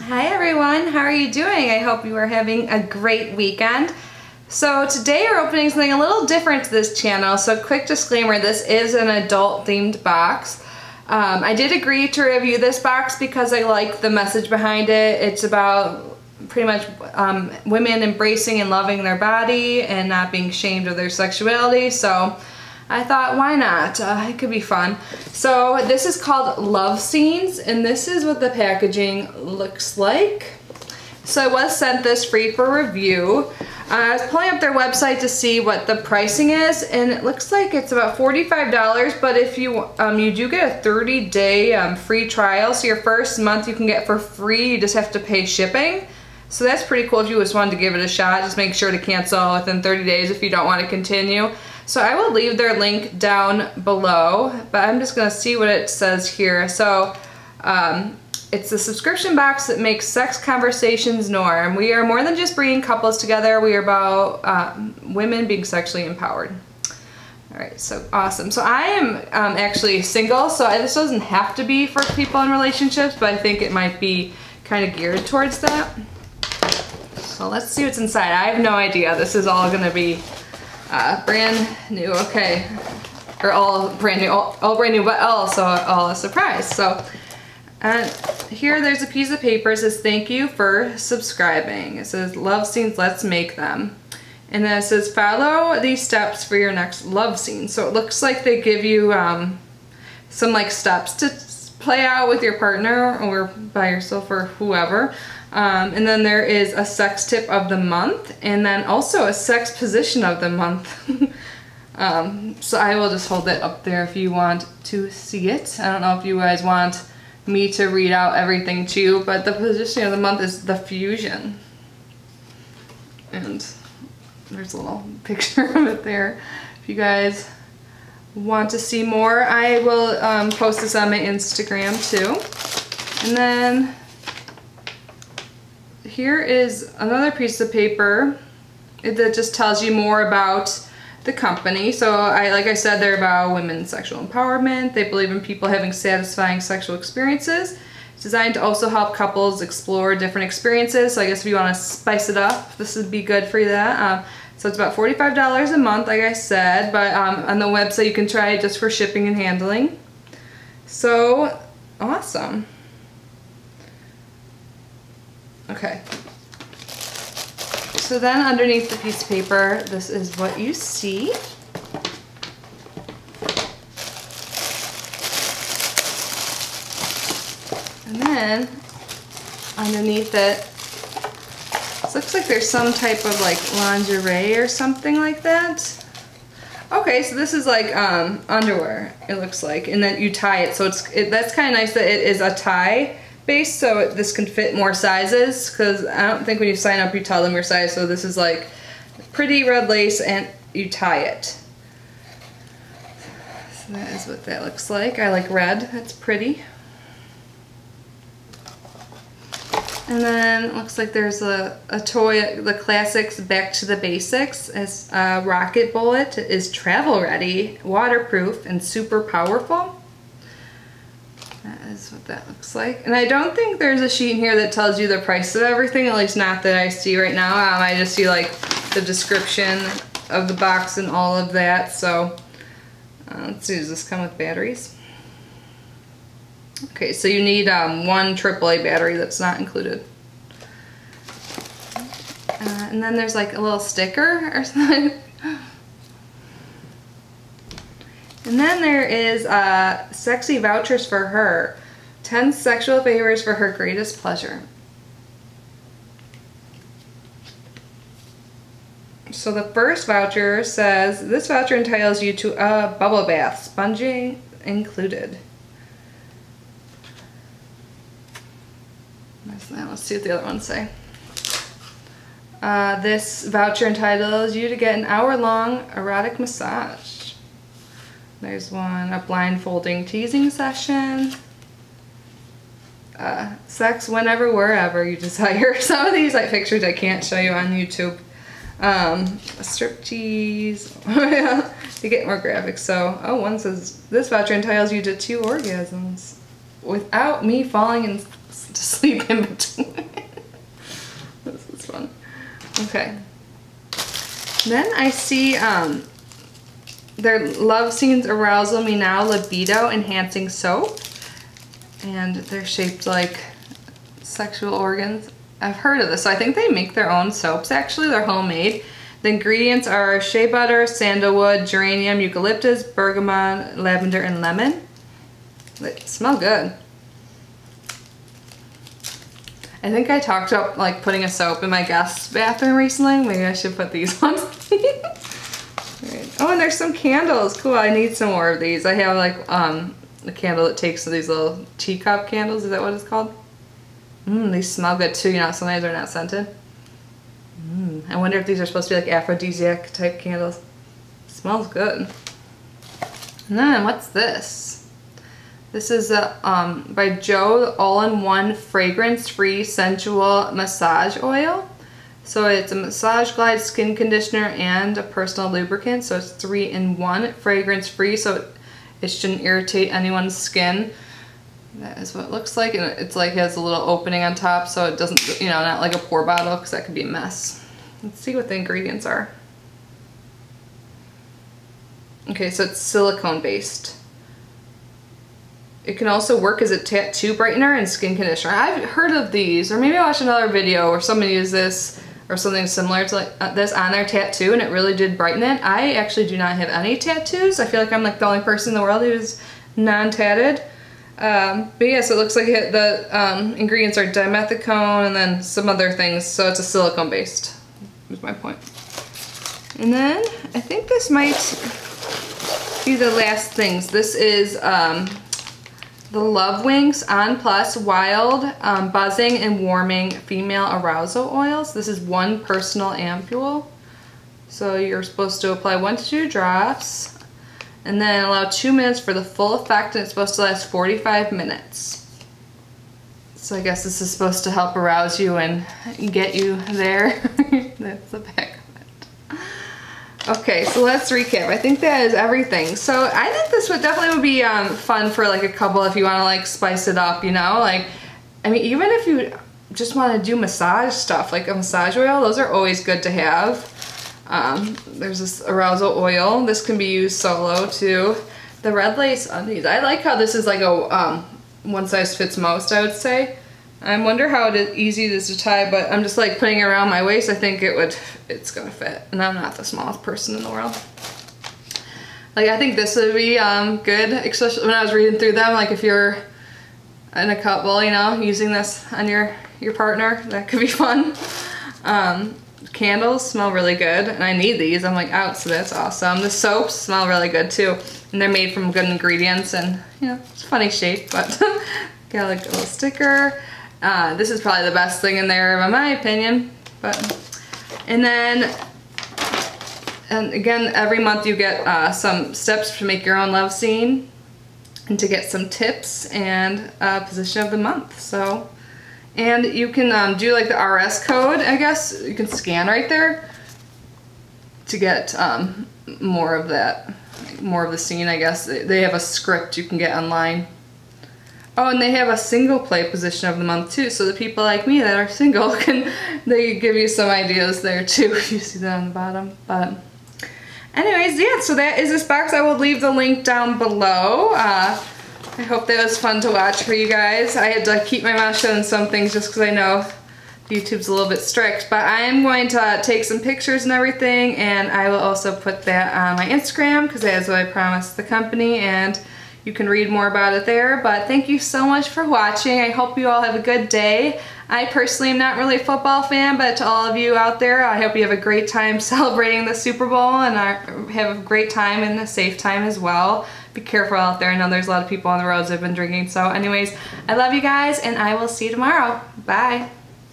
Hi everyone, how are you doing? I hope you are having a great weekend. So today we're opening something a little different to this channel. So quick disclaimer, this is an adult themed box. I did agree to review this box because I like the message behind it. It's about pretty much women embracing and loving their body and not being shamed of their sexuality. So I thought, why not? It could be fun. So this is called Love Scenes, and this is what the packaging looks like. So I was sent this free for review. I was pulling up their website to see what the pricing is, and it looks like it's about $45, but if you you do get a 30-day free trial, so your first month you can get for free, you just have to pay shipping. So that's pretty cool if you just wanted to give it a shot. Just make sure to cancel within 30 days if you don't want to continue. So I will leave their link down below, but I'm just gonna see what it says here. So it's a subscription box that makes sex conversations norm. We are more than just bringing couples together. We are about women being sexually empowered. All right, so awesome. So I am actually single, so this doesn't have to be for people in relationships, but I think it might be kind of geared towards that. So let's see what's inside. I have no idea. This is all gonna be brand new, okay. Or all brand new, but also all a surprise. So here there's a piece of paper. It says, thank you for subscribing. It says, love scenes, let's make them. And then it says, follow these steps for your next love scene. So it looks like they give you some like steps to play out with your partner or by yourself or whoever. And then there is a sex tip of the month, and then also a sex position of the month. So I will just hold it up there if you want to see it. I don't know if you guys want me to read out everything to you, but the position of the month is the fusion. And there's a little picture of it there. If you guys want to see more, I will post this on my Instagram too. And then here is another piece of paper that just tells you more about the company. So like I said, they're about women's sexual empowerment. They believe in people having satisfying sexual experiences. It's designed to also help couples explore different experiences. So I guess if you want to spice it up, this would be good for that. So it's about $45 a month, like I said, but on the website you can try it just for shipping and handling. So awesome. Okay. So then underneath the piece of paper, this is what you see. And then underneath it, it looks like there's some type of like lingerie or something like that. Okay, so this is like underwear, it looks like, and then you tie it. So that's kind of nice that it is a tie base, so this can fit more sizes, because I don't think when you sign up you tell them your size. So this is like pretty red lace and you tie it. So that is what that looks like. I like red, that's pretty. And then it looks like there's a toy, the classics Back to the Basics, as Rocket Bullet is travel ready, waterproof, and super powerful. That is what that looks like. And I don't think there's a sheet in here that tells you the price of everything, at least not that I see right now. I just see like the description of the box and all of that. So let's see, does this come with batteries? Okay, so you need one AAA battery that's not included. And then there's like a little sticker or something. And then there is sexy vouchers for her. 10 sexual favors for her greatest pleasure. So the first voucher says, this voucher entitles you to a bubble bath, sponging included. Now let's see what the other ones say. This voucher entitles you to get an hour-long erotic massage. There's one, a blindfolding teasing session. Sex whenever, wherever you desire. Some of these like pictures I can't show you on YouTube. A striptease. To get more graphics. So, oh, one says, this voucher entitles you to 2 orgasms without me falling to sleep in between. Okay. Then I see their Love Scenes Arousal Me Now Libido Enhancing Soap. And they're shaped like sexual organs. I've heard of this. So I think they make their own soaps actually. They're homemade. The ingredients are shea butter, sandalwood, geranium, eucalyptus, bergamot, lavender, and lemon. They smell good. I think I talked about like putting a soap in my guest bathroom recently. Maybe I should put these ones. Right. Oh, and there's some candles. Cool, I need some more of these. I have like a candle that takes these little teacup candles. Is that what it's called? These smell good too. You know, sometimes they're not scented. I wonder if these are supposed to be like aphrodisiac type candles. Smells good. And then what's this? This is by Joe All-in-One Fragrance-Free Sensual Massage Oil. So it's a massage glide skin conditioner and a personal lubricant. So it's 3-in-1, fragrance-free, so it shouldn't irritate anyone's skin. That is what it looks like, and it's like it has a little opening on top, so it doesn't, you know, not like a pour bottle, because that could be a mess. Let's see what the ingredients are. Okay, so it's silicone based. It can also work as a tattoo brightener and skin conditioner. I've heard of these, or maybe I watched another video where somebody used this or something similar to like this on their tattoo, and it really did brighten it. I actually do not have any tattoos. I feel like I'm like the only person in the world who's non-tatted. But yeah, so it looks like the ingredients are dimethicone and then some other things, so it's a silicone based, is my point. And then I think this might be the last things. This is the Love Wings On Plus Wild Buzzing and Warming Female Arousal Oils. This is 1 personal ampule. So you're supposed to apply 1 to 2 drops and then allow 2 minutes for the full effect, and it's supposed to last 45 minutes. So I guess this is supposed to help arouse you and get you there. That's the back of it. Okay, so let's recap. I think that is everything. So I think this would definitely be fun for like a couple if you want to like spice it up, you know? Like, I mean, even if you just want to do massage stuff, like a massage oil, those are always good to have. There's this arousal oil. This can be used solo too. The red lace undies. I like how this is like a one size fits most, I would say. I wonder how easy it is to tie, but I'm just like putting it around my waist. I think it's gonna fit, and I'm not the smallest person in the world. Like, I think this would be good, especially when I was reading through them. Like if you're in a couple, you know, using this on your partner, that could be fun. Candles smell really good, and I need these. I'm like out, so that's awesome. The soaps smell really good too, and they're made from good ingredients, and you know, it's a funny shape, but got like a little sticker. This is probably the best thing in there in my opinion. And again, every month you get some steps to make your own love scene and to get some tips and position of the month. So, and you can do like the RS code, I guess. You can scan right there to get more of that, more of the scene, I guess. They have a script you can get online. Oh, and they have a single play position of the month too, so the people like me that are single they give you some ideas there too, if you see that on the bottom. But anyways, yeah, so that is this box. I will leave the link down below. I hope that was fun to watch for you guys. I had to keep my mouth shut on some things just because I know YouTube's a little bit strict, but I am going to take some pictures and everything, and I will also put that on my Instagram because that is what I promised the company, and you can read more about it there. But thank you so much for watching. I hope you all have a good day. I personally am not really a football fan, but to all of you out there, I hope you have a great time celebrating the Super Bowl and have a great time and a safe time as well. Be careful out there. I know there's a lot of people on the roads that have been drinking. So anyways, I love you guys, and I will see you tomorrow. Bye.